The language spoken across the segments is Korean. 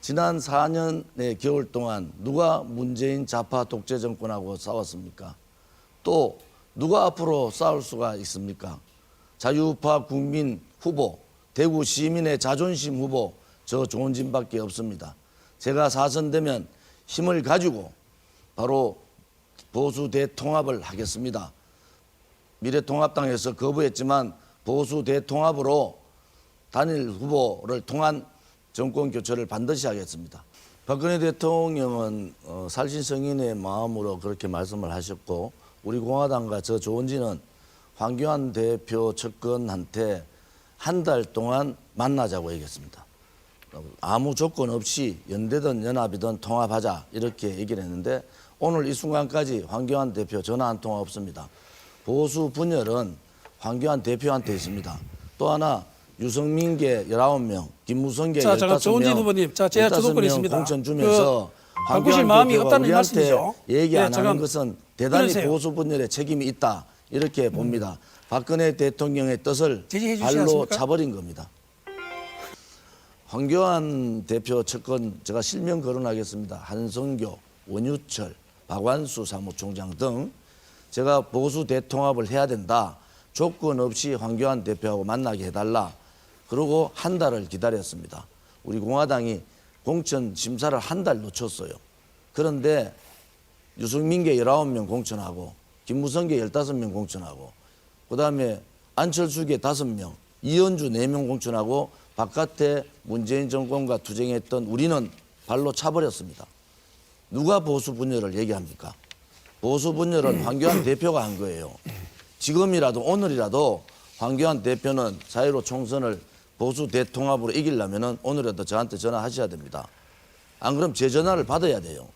지난 4년의 겨울 동안 누가 문재인 좌파 독재 정권하고 싸웠습니까? 또 누가 앞으로 싸울 수가 있습니까? 자유우파 국민 후보, 대구 시민의 자존심 후보, 저 조원진밖에 없습니다. 제가 사선되면 힘을 가지고 바로 보수 대통합을 하겠습니다. 미래통합당에서 거부했지만 보수 대통합으로 단일 후보를 통한 정권 교체를 반드시 하겠습니다. 박근혜 대통령은 살신성인의 마음으로 그렇게 말씀을 하셨고, 우리 공화당과 저 조원진은 황교안 대표 측근한테 한 달 동안 만나자고 얘기했습니다. 아무 조건 없이 연대든 연합이든 통합하자 이렇게 얘기를 했는데, 오늘 이 순간까지 황교안 대표 전화 한 통화 없습니다. 보수 분열은 황교안 대표한테 있습니다. 또 하나 유성민계 19명, 김무성계 15명, 잠깐 조원진 후보님, 제가 주도권이 있습니다. 공천 주면서 바꾸실 황교안 마음이 대표가 없다는 우리한테 말씀이죠. 얘기 안 잠깐 하는 것은 대단히 끊으세요. 보수 분열의 책임이 있다 이렇게 봅니다. 박근혜 대통령의 뜻을 제지해 주시지 발로 않습니까? 차버린 겁니다. 황교안 대표 측근 제가 실명 거론하겠습니다. 한성교, 원유철, 박완수 사무총장 등 제가 보수 대통합을 해야 된다. 조건 없이 황교안 대표하고 만나게 해달라. 그리고 한 달을 기다렸습니다. 우리 공화당이 공천 심사를 한 달 놓쳤어요. 그런데 유승민계 19명 공천하고 김무성계 15명 공천하고 그다음에 안철수계 5명, 이현주 4명 공천하고 바깥에 문재인 정권과 투쟁했던 우리는 발로 차버렸습니다. 누가 보수 분열을 얘기합니까? 보수 분열은 황교안 대표가 한 거예요. 지금이라도 오늘이라도 황교안 대표는 4.15 총선을 보수 대통합으로 이기려면 오늘이라도 저한테 전화하셔야 됩니다. 안 그럼 제 전화를 받아야 돼요.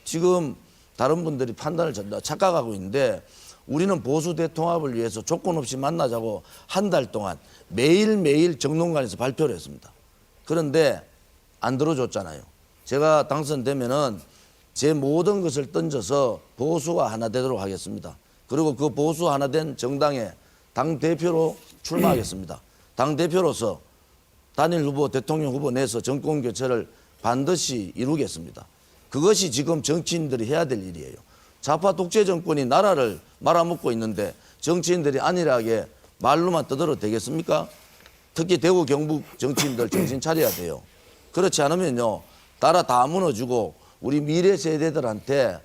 지금 다른 분들이 판단을 착각하고 있는데, 우리는 보수 대통합을 위해서 조건 없이 만나자고 한 달 동안 매일매일 정론관에서 발표를 했습니다. 그런데 안 들어줬잖아요. 제가 당선되면은 제 모든 것을 던져서 보수가 하나 되도록 하겠습니다. 그리고 그 보수 하나 된 정당의 당대표로 출마하겠습니다. 당대표로서 단일 후보, 대통령 후보 내서 정권 교체를 반드시 이루겠습니다. 그것이 지금 정치인들이 해야 될 일이에요. 좌파 독재 정권이 나라를 말아먹고 있는데 정치인들이 안일하게 말로만 떠들어도 되겠습니까? 특히 대구 경북 정치인들 정신 차려야 돼요. 그렇지 않으면요, 나라 다 무너지고 우리 미래 세대들한테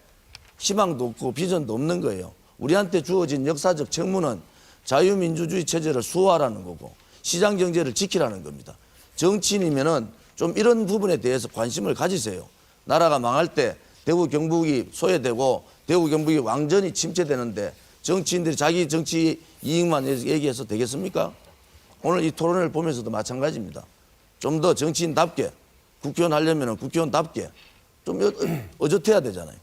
희망도 없고 비전도 없는 거예요. 우리한테 주어진 역사적 책무는 자유민주주의 체제를 수호하라는 거고 시장 경제를 지키라는 겁니다. 정치인이면은 좀 이런 부분에 대해서 관심을 가지세요. 나라가 망할 때 대구 경북이 소외되고 대구 경북이 완전히 침체되는데 정치인들이 자기 정치 이익만 얘기해서 되겠습니까? 오늘 이 토론을 보면서도 마찬가지입니다. 좀 더 정치인답게 국회의원 하려면 국회의원답게 좀 어젓해야 되잖아요.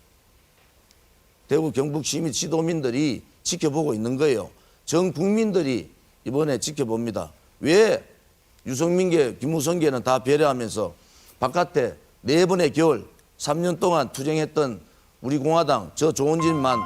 대구 경북 시민 지도민들이 지켜보고 있는 거예요. 전 국민들이 이번에 지켜봅니다. 왜 유성민계, 김무성계는 다 배려하면서 바깥에 4번의 겨울 3년 동안 투쟁했던 우리 공화당 저 조원진만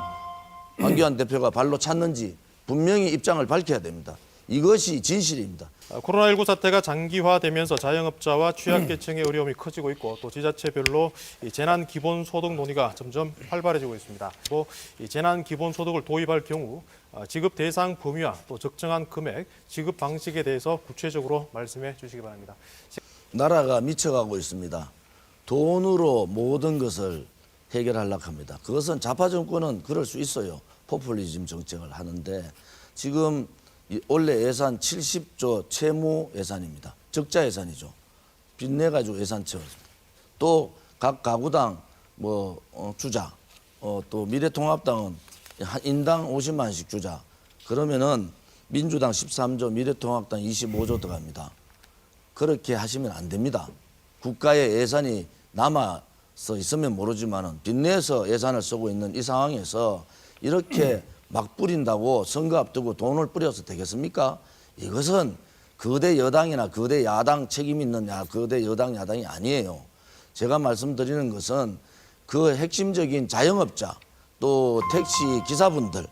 황교안 대표가 발로 찼는지 분명히 입장을 밝혀야 됩니다. 이것이 진실입니다. 코로나19 사태가 장기화되면서 자영업자와 취약계층의 어려움이 커지고 있고 또 지자체별로 이 재난기본소득 논의가 점점 활발해지고 있습니다. 또 이 재난기본소득을 도입할 경우 지급 대상 범위와 또 적정한 금액, 지급 방식에 대해서 구체적으로 말씀해 주시기 바랍니다. 나라가 미쳐가고 있습니다. 돈으로 모든 것을 해결하려고 합니다. 그것은 좌파 정권은 그럴 수 있어요. 포퓰리즘 정책을 하는데 지금 원래 예산 70조 채무 예산입니다. 적자 예산이죠. 빚내가지고 예산 채웠습니다. 또 각 가구당 주자, 또 미래통합당은 한 인당 50만 원씩 주자. 그러면은 민주당 13조, 미래통합당 25조 들어갑니다. 그렇게 하시면 안 됩니다. 국가의 예산이 남아서 있으면 모르지만은 빚내서 예산을 쓰고 있는 이 상황에서 이렇게 막 뿌린다고 선거 앞두고 돈을 뿌려서 되겠습니까? 이것은 거대 여당이나 거대 야당 책임 있는 거대 여당 야당이 아니에요. 제가 말씀드리는 것은 그 핵심적인 자영업자 또 택시 기사분들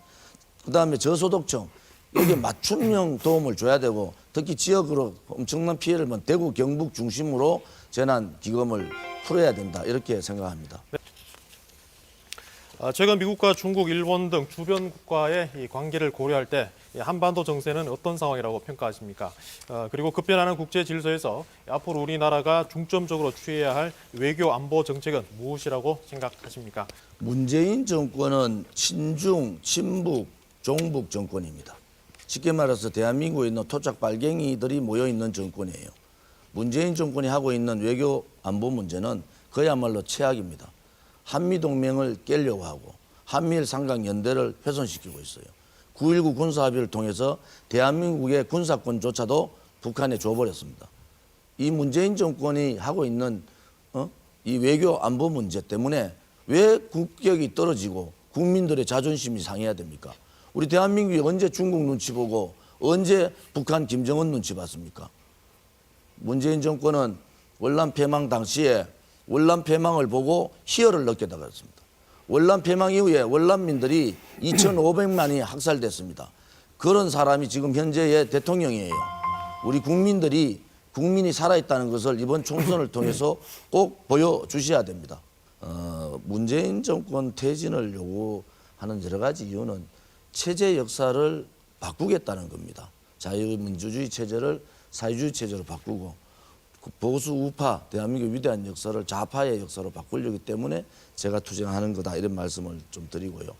그다음에 저소득층 여기에 맞춤형 도움을 줘야 되고 특히 지역으로 엄청난 피해를 본 대구 경북 중심으로 재난 기금을 풀어야 된다 이렇게 생각합니다. 최근 미국과 중국, 일본 등 주변 국가의 이 관계를 고려할 때 한반도 정세는 어떤 상황이라고 평가하십니까? 그리고 급변하는 국제 질서에서 앞으로 우리나라가 중점적으로 취해야 할 외교 안보 정책은 무엇이라고 생각하십니까? 문재인 정권은 친중, 친북, 종북 정권입니다. 쉽게 말해서 대한민국에 있는 토착 빨갱이들이 모여있는 정권이에요. 문재인 정권이 하고 있는 외교 안보 문제는 그야말로 최악입니다. 한미동맹을 깨려고 하고 한미일 삼각연대를 훼손시키고 있어요. 9.19 군사합의를 통해서 대한민국의 군사권조차도 북한에 줘버렸습니다. 이 문재인 정권이 하고 있는 이 외교 안보 문제 때문에 왜 국격이 떨어지고 국민들의 자존심이 상해야 됩니까? 우리 대한민국이 언제 중국 눈치 보고 언제 북한 김정은 눈치 봤습니까? 문재인 정권은 월남 폐망 당시에 월남 폐망을 보고 희열을 느껴다갔습니다. 월남 폐망 이후에 월남민들이 2,500만이 학살됐습니다. 그런 사람이 지금 현재의 대통령이에요. 우리 국민이 살아있다는 것을 이번 총선을 통해서 꼭 보여주셔야 됩니다. 문재인 정권 퇴진을 요구하는 여러 가지 이유는 체제 역사를 바꾸겠다는 겁니다. 자유민주주의 체제를 사회주의 체제로 바꾸고 보수 우파 대한민국 위대한 역사를 좌파의 역사로 바꾸려기 때문에 제가 투쟁하는 거다 이런 말씀을 좀 드리고요.